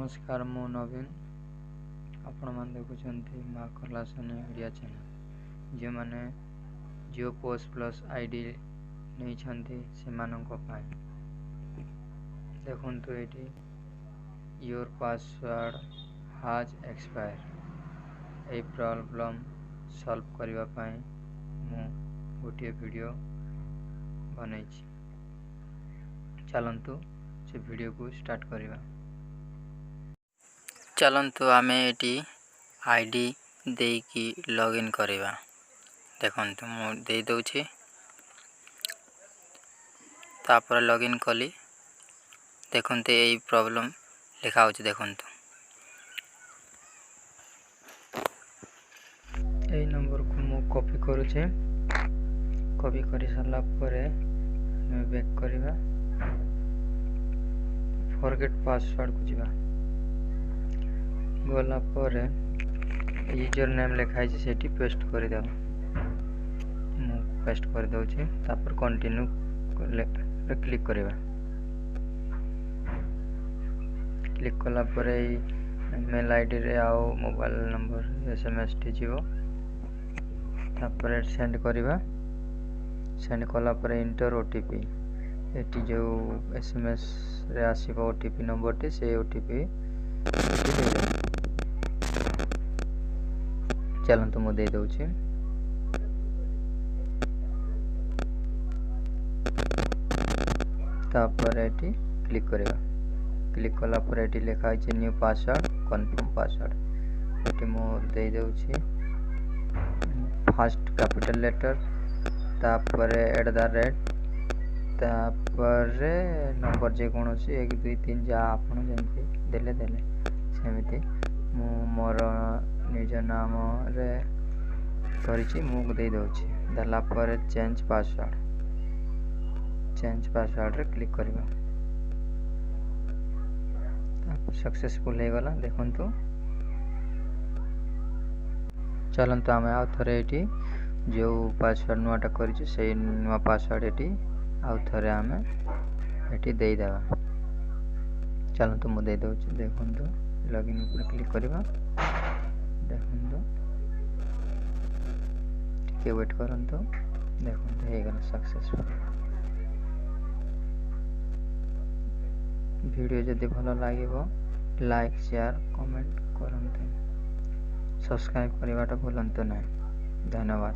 नमस्कार मु नवीन आपण मान देखुछंती माँ कलासनी मीडिया चैनल जे माने जियो पोस्ट प्लस आईडी नहीं छंती से मानक पाए देखंतु एटी योर पासवर्ड हाज एक्सपायर ए प्रॉब्लम सॉल्व करबा पाए मु गोटे वीडियो बनैछि। चलंतु से वीडियो को स्टार्ट करबा। चलंतु आमे एटी आईडी देकी लॉगिन करबा। देखंतु मु दे दउछि तापर लॉगिन कली देखंतु एई प्रॉब्लम लिखा होछि। देखंतु एई नंबर को मु कॉपी करूछि। कॉपी करि सरला परे मैं बैक करबा। फॉरगेट पासवर्ड को जिबा गला परे यूजर नेम लिखाई छै सेठी पेस्ट कर देबा। मु पेस्ट कर दउछि तापर कंटिन्यू रे क्लिक करबा। क्लिक कला परे मेल आईडी रे आओ मोबाइल नंबर एसएमएस टी जीवो तापर सेंड करबा। सेंड कला परे इंटर ओटीपी एटी जो एसएमएस रे आसीबो ओटीपी नंबर टी से ओटीपी चलंतु मु दे दउछि। तापर एटी क्लिक करबा। क्लिक कला पर एटी लिखा छै new password confirm password eighty मु दे दउछि। फर्स्ट कैपिटल लेटर तापर @ तापर नंबर जे कोनोसी 1 2 3 जा आपण जेंति देले सेमिति मु मोर निज नाम रे करिछि मु दे दउछि। दला पर चेंज पासवर्ड रे क्लिक करबा। सक्सेसफुल हे गला देखंतु। चलंतु आमे आ थरे एटी जो पासवर्ड नुआटा करिछि सेई नुआ पासवर्ड एटी आ थरे आमे एटी देई देबा। चलंतु मु दे दउछि। देखंतु लॉगिन ऊपर क्लिक करबा। देखंतु टिके वेट करंतु। देखंतु हे गला सक्सेसफुल। वीडियो जदि भलो लागिबो लाइक शेयर कमेंट करंतु। सब्सक्राइब करबाटा भूलंतु नहीं। धन्यवाद।